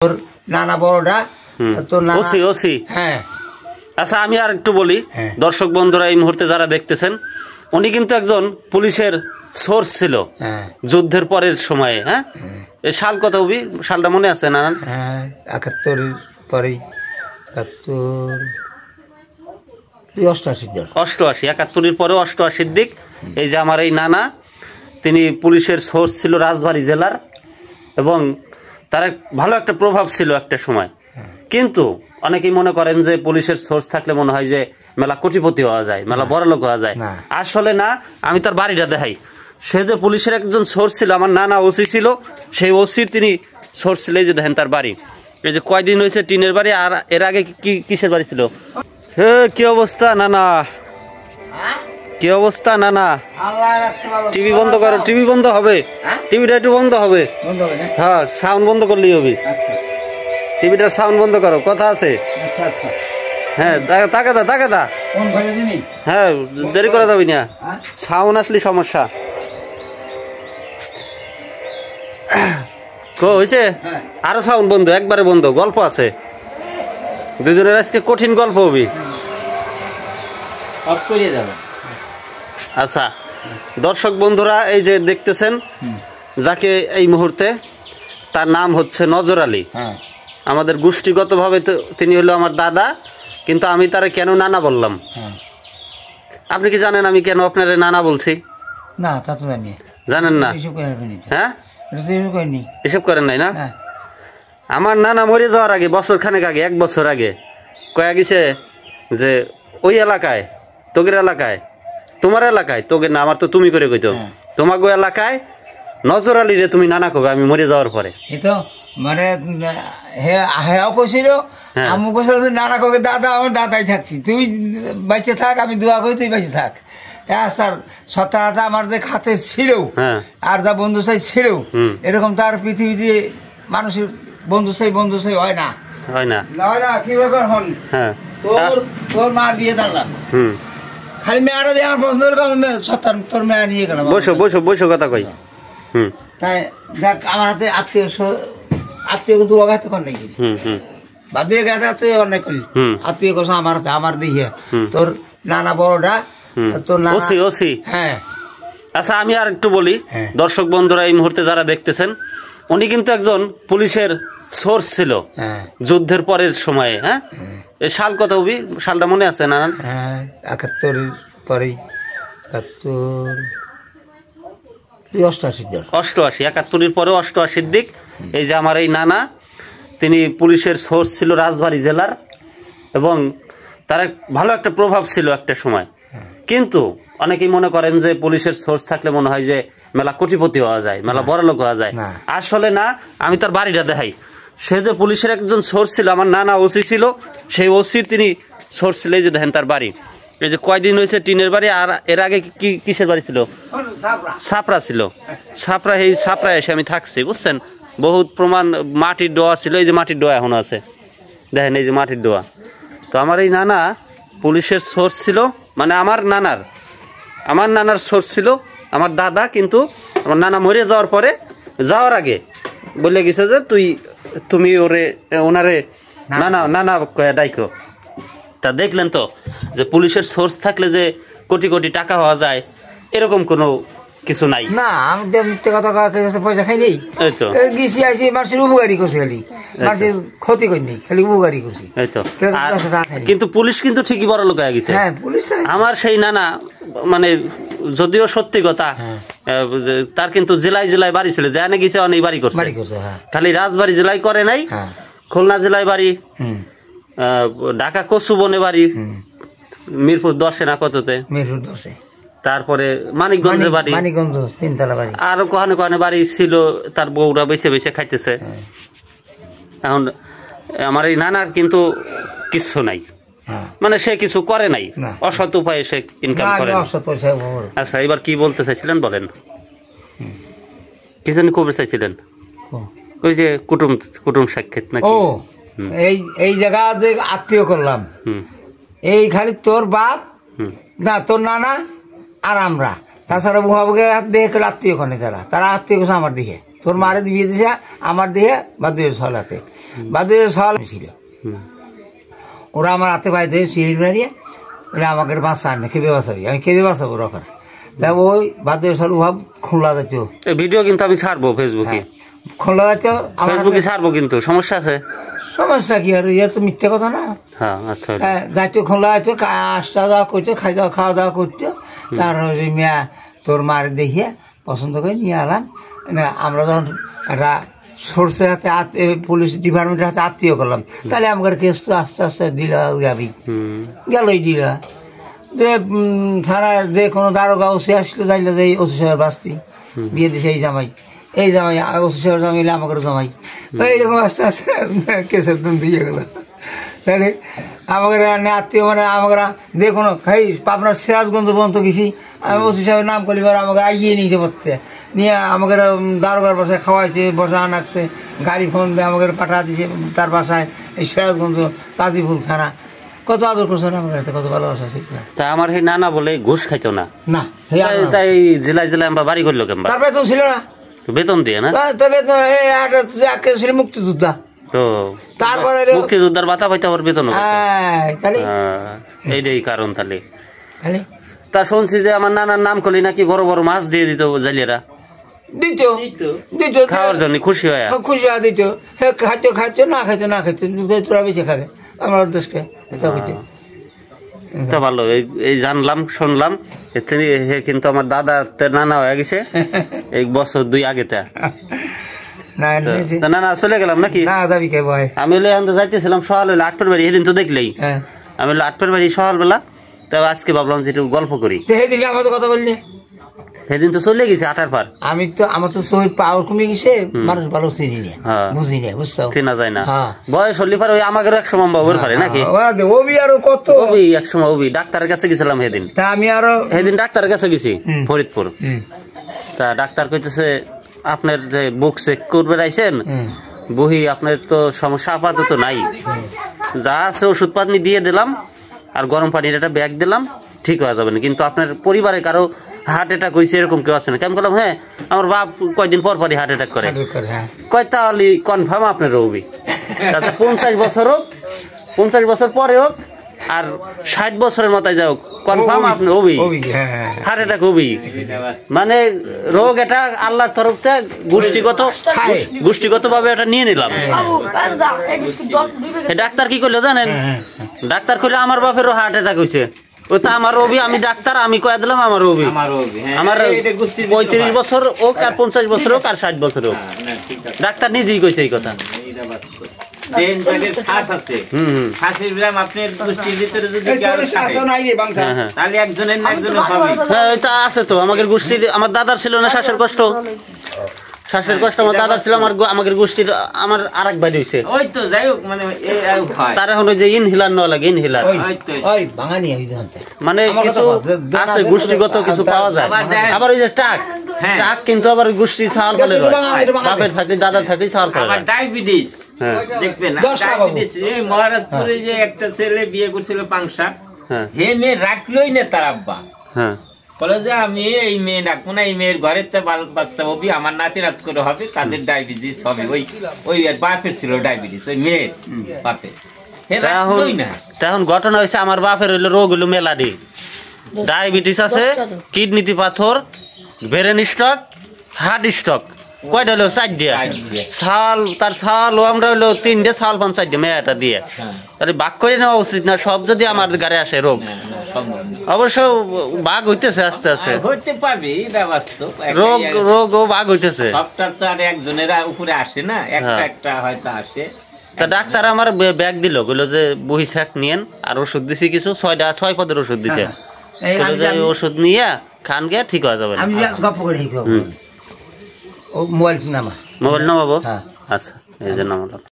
তোর নানা বড়টা তোর নানা ওসি ওসি হ্যাঁ। আচ্ছা আমি আর একটু বলি, দর্শক বন্ধুরা এই মুহূর্তে যারা দেখতেছেন, উনি কিন্তু একজন পুলিশের সোর্স ছিল যুদ্ধের পরের সময়ে। হ্যাঁ, এই সাল কত হবি? সালটা মনে আছে না? ৭১ পরে 88 ৭১-এর পরে 88-র দিক। এই যে আমার এই নানা, তিনি পুলিশের সোর্স ছিল রাজবাড়ী জেলার, এবং তার ভালো একটা প্রভাব ছিল একটা সময়। কিন্তু অনেকেই মনে করেন যে পুলিশের সোর্স থাকলে মনে হয় যে মেলা কোটিপতি হওয়া যায়, মেলা বড়লোক হওয়া যায়। আসলে না, আমি তার বাড়িটা দেখাই। সে যে পুলিশের একজন সোর্স ছিল, আমার নানা ওসি ছিল, সেই ওসির তিনি সোর্স ছিল। এই যে দেখেন তার বাড়ি, এই যে কয়দিন হয়েছে টিনের বাড়ি। আর এর আগে কিসের বাড়ি ছিল? কি অবস্থা নানা, কি অবস্থা নানা? টিভি বন্ধ করো, টিভি বন্ধ হবে, টিভিটা একটু বন্ধ হবে। হ্যাঁ, সাউন্ড বন্ধ করলেই হবে। টিভিটার সাউন্ড বন্ধ করো, কথা আছে। হ্যাঁ, তাকে দা, তাকে দা। হ্যাঁ, দেরি করা যাবে না, সাউন্ড আসলে সমস্যা। হয়েছে আরো সাউন্ড বন্ধ, একবারে বন্ধ। গল্প আছে, দুজনের আজকে কঠিন গল্প হবে। আচ্ছা দর্শক বন্ধুরা, এই যে দেখতেছেন যাকে এই মুহূর্তে, তার নাম হচ্ছে নজর আলী। আমাদের গোষ্ঠীগতভাবে তিনি হলো আমার দাদা, কিন্তু আমি তারা কেন নানা বললাম আপনি কি জানেন আমি কেন আপনারে নানা বলছি? না, তা তো জানি। জানেন না? হ্যাঁ, এসব করেন নাই না? আমার নানা মরে যাওয়ার আগে, বছর খানেক আগে, 1 বছর আগে কয়া গেছে যে ওই এলাকায়, তোগের এলাকায়, তোমার এলাকায়, তোগের না, আমার তো তুমি করে কইতো, তোমাকে এলাকায় নজর আলী রে তুমি নানা কবে আমি মরে যাওয়ার পরে। মানে হেও কইছিল, আমি কইছিল নানা কবে দাদা, আমার দাদাই থাকছি, তুই বাইচে থাক, আমি দোয়া করি তুই বাইচে থাক। স্যার সত্তাটা আমার যে খাতে ছিল, আর যা বন্ধু চাই ছিল, এরকম তার পৃথিবীতে মানুষের বন্ধু চাই হয় না, হয় না, হয় না। কি ব্যাপার হন? তোর মা বিয়ে দিলাম, খালি মেয়েটা দিয়ে আমার পছন্দ হলো, সত্তার তোর মেয়ে নিয়ে গেলাম। বসো বসো বসো, কথা কই। তাই দেখ, আমার হাতে আত্মীয় কিন্তু অগাইতে কর নাকি, বাদিয়ে গেছে আত্মীয় অনেক করলি, আত্মীয় করছো আমার হাতে, আমার দিয়ে তোর নানা বড়টা তোর নানা ওসি ওসি। হ্যাঁ। আচ্ছা আমি আর একটু বলি, দর্শক বন্ধুরা এই মুহূর্তে যারা দেখতেছেন, উনি কিন্তু একজন পুলিশের সোর্স ছিল যুদ্ধের পরের সময়ে। হ্যাঁ, এই সাল কত হবি? সালটা মনে আছে না? ৭১ পরে 88-৭১-এর পরে 88-র দিক। এই যে আমার এই নানা, তিনি পুলিশের সোর্স ছিল রাজবাড়ী জেলার, এবং তার ভালো একটা প্রভাব ছিল একটা সময়। কিন্তু অনেকেই মনে করেন যে পুলিশের সোর্স থাকলে মনে হয় যে মেলা কোটিপতি হওয়া যায়, মেলা বড়লোক হওয়া যায়। আসলে না, আমি তার বাড়িটা দেখাই। সে যে পুলিশের একজন সোর্স ছিল, আমার নানা ওসি ছিল, সেই ওসির তিনি সোর্স ছিল। এই যে দেখেন তার বাড়ি, এই যে কয়দিন হয়েছে টিনের বাড়ি। আর এর আগে কিসের বাড়ি ছিল? ছাপড়া ছিল। ছাপড়া, এই ছাপড়া এসে আমি থাকছি, বুঝছেন। বহুত প্রমাণ, মাটির ডোয়া ছিল, এই যে মাটির ডোয়া এখনো আছে, দেখেন এই যে মাটির ডোয়া। তো আমার এই নানা পুলিশের সোর্স ছিল, মানে আমার নানার সোর্স ছিল আমার দাদা। কিন্তু আমার নানা মরে যাওয়ার পরে, যাওয়ার আগে বলে গেছে যে তুমি ওনারে নানা নানা ডাইকো। তা দেখলেন তো যে পুলিশের সোর্স থাকলে যে কোটি কোটি টাকা পাওয়া যায়, এরকম কোনো কিছু নাই। না, আমি কথা পয়সা খাই নেই, গেছি আসি মানুষের উপকারী করছে, খালি মানুষের ক্ষতি করি নেই, খালি উপকারী করছি। কিন্তু পুলিশ কিন্তু ঠিকই বড় লোক হয়ে গেছে। আমার সেই নানা, মানে যদিও সত্যি কথা, তার কিন্তু জেলায় জেলায় বাড়ি ছিল, জানে গেছে অনেক বাড়ি করছে। খালি রাজবাড়ী জেলায় করে নাই, খুলনা জেলায় বাড়ি, ঢাকা কচুবনে বাড়ি, মিরপুর 10-এ না কততে, মিরপুর 10-এ, তারপরে মানিকগঞ্জে বাড়ি, মানিকগঞ্জ 3তলা বাড়ি, আরো কোহানে কোহানে বাড়ি ছিল। তার বউরা বেছে বেছে খাইতেছে। এখন আমার এই নানার কিন্তু কিছু নাই, মানে সে কিছু করে নাই, অসৎ উপায়ে সে ইনকাম করে। আচ্ছা এবার কি বলতে চাইছিলেন বলেন, কি জানি কবে চাইছিলেন? ওই যে কুটুম সাক্ষাৎ নাকি? ও, এই জায়গা যে আত্মীয় করলাম, এই খালি তোর বাপ না, তোর নানা আর আমরা, তাছাড়া বুহাবুকে দেখে আত্মীয় করে, তারা আত্মীয় করছে আমার দিকে। তোর মারে বিয়ে দিছে আমার দিয়ে বাদ্যের সহলাতে বাদ্যের সহল ছিল ওরা আমার হাতে পায়ে ধরে সিঁড়ি মারিয়ে বলে আমাকে বাঁচা না কেবে বাঁচাবি আমি কেবে বাঁচাবো রকার দেখ ওই বাদ্যের সহল ভাব খোলা যাচ্ছ ভিডিও কিন্তু আমি ছাড়বো ফেসবুকে খোলা যাচ্ছ ফেসবুকে ছাড়বো কিন্তু সমস্যা আছে সমস্যা কি আর ইয়ে তো মিথ্যে কথা না হ্যাঁ আচ্ছা যাচ্ছ খোলা যাচ্ছ আসা দাওয়া করছো খাওয়া দাওয়া করছো তার মেয়া তোর মারে দেখিয়ে পছন্দ করে নিয়ে এলাম আমরা যখন একটা সোর্সের হাতে পুলিশ ডিপার্টমেন্টের হাতে আত্মীয় করলাম তাহলে আমাদের কেস তো আস্তে আস্তে দিল যাবি গেলই দিল যে থানা যে কোনো দারোগা ওসি আসলে যাইলে যে ওসি সাহেবের বাস্তি বিয়ে দিছে এই জামাই ওসি সাহেবের জামাইলে আমাকে জামাই এইরকম আস্তে আস্তে কেসের দিন দিয়ে গেল তাহলে আমাদের আত্মীয় মানে আমরা যে কোনো খাই আপনার সিরাজগঞ্জ পর্যন্ত গেছি আমি ওসি সাহেবের নাম করলি আমাকে এগিয়ে নিয়েছে পড়তে নিয়ে আমাদের দারোগার বাসায় খাওয়াইছে বসা আনাকছে গাড়ি ফোন দিয়ে আমাদের পাঠা দিছে তার বাসায় এই সিরাজগঞ্জ কাজীপুর থানা কত আদর করছে না আমাদের কত ভালোবাসা শিখলাম তা আমার সেই নানা বলে ঘুষ খাইতো না না তাই জেলায় জেলায় আমরা বাড়ি করলো কেমন তার বেতন ছিল না বেতন দিয়ে না বেতন ছিল মুক্তিযোদ্ধা তো তারপরে মুক্তিযোদ্ধার ভাতা পাইতে আবার বেতন এইটাই কারণ তাহলে তা শুনছি যে আমার নানার নাম করলি নাকি বড় বড় মাছ দিয়ে দিত জালিয়ারা দিত খাওয়ার জন্য খুশি হয় দিত খাইতো না খাইতো তোরা বেশি খাবে আমার দেশকে তা ভালো এই জানলাম শুনলাম কিন্তু আমার দাদা নানা হয়ে গেছে এক বছর 2 আগে না চলে গেলাম নাকি আমি যাইতেছিলাম সকাল হইলে 8টার বাড়ি সেদিন তো দেখলেই আমি 8টার বাড়ি সকালবেলা তা আজকে ভাবলাম যে একটু গল্প করি সেদিন আমার তো কথা বললি সেদিন তো চলে গেছে 8টার পর আমি তো আমার তো শরীর পাওয়ার কমে গেছে মানুষ ভালো চিনি না বুঝি না বুঝছো চেনা যায় না বয়স হলি পারে ওই আমাকে এক সময় বাবুর পারে নাকি ওবি আরো কত ওবি এক সময় ওবি ডাক্তারের কাছে গেছিলাম সেদিন তা আমি আরো সেদিন ডাক্তারের কাছে গেছি ফরিদপুর তা ডাক্তার কইতেছে আপনার যে বুক চেক করবে আইছেন বহি আপনার তো সমস্যা আপাতত নাই যা আছে ওষুধ পাতি দিয়ে দিলাম আর গরম পানির একটা ব্যাগ দিলাম ঠিক হয়ে যাবে না কিন্তু আপনার পরিবারে কারো হার্ট অ্যাটাক হয়েছে এরকম কেউ আছে না কেমন করলাম হ্যাঁ আমার বাপ কয়দিন পর পরই হার্ট অ্যাটাক করে কয় তাহলে কনফার্ম আপনার রবি তাতে 50 বছর হোক 50 বছর পরে হোক আর 60 বছরের মাথায় যাও কনফার্ম আপনি হবি হার্ট অ্যাটাক হবি মানে রোগ এটা আল্লাহর তরফ থেকে গোষ্ঠীগত ভাবে এটা নিয়ে নিলাম ডাক্তার কি করলো জানেন ডাক্তার করলে আমার বাপেরও হার্ট অ্যাটাক হয়েছে ওই তো আমার রবি আমি ডাক্তার আমি কয়ে দিলাম আমার রবি আমার 35 বছর হোক আর 50 বছর হোক আর 60 বছর হোক ডাক্তার নিজেই কইছে এই কথা আছে তো আমাদের গোষ্ঠীর আমার দাদার ছিল না শ্বাসের কষ্ট আমার দাদার ছিল আমাদের গোষ্ঠীর আমার আরেক ভাই হয়েছে তার এখন ওই যে ইনহেলার নেওয়া লাগে ইনহেলার মানে কিছু আছে গোষ্ঠীগত কিছু পাওয়া যায় আবার ওই যে টাক কিন্তু আবার গোষ্ঠী ছাল ফলে বাপের থাকলে দাদার থাকলে ছাল ফলে ডায়াবেটিস দেখবেন ডায়াবেটিস এই মহারাজপুরে যে একটা ছেলে বিয়ে করছিল পাংশা হে মেয়ে রাখলোই না তার আব্বা বলে যে আমি এই মেয়ে রাখবো না এই মেয়ের ঘরের তো বাচ্চা হবি আমার নাতি নাত করে হবে তাদের ডায়াবেটিস হবে ওই বাপের ছিল ডায়াবেটিস ওই মেয়ের বাপের এখন ঘটনা হয়েছে আমার বাপের হইলো রোগ হইলো মেলাডি ডায়াবেটিস আছে কিডনিতে পাথর ব্রেন স্ট্রোক হার্ট স্ট্রোক কয়টা হলো 4 ছাল তার ছাল আমরা হলো 3 ছাল 5 মেয়েটা দিয়ে তাহলে ভাগ করে নেওয়া উচিত না সব যদি আমার গাড়ি আসে রোগ অবশ্য ভাগ হইতেছে আস্তে আস্তে হইতে পারবে রোগ ভাগ হইতেছে সবটা তো আর একজনের উপরে আসে না একটা হয়তো আসে তা ডাক্তার আমার ব্যাগ দিল বললো যে বহি শাক নিয়েন আর ওষুধ দিছি কিছু 6 পদের ওষুধ দিছে ওষুধ নিয়ে খান গিয়ে ঠিক হয়ে যাবে মোবাইল নামাবো আচ্ছা এই যে নামালাম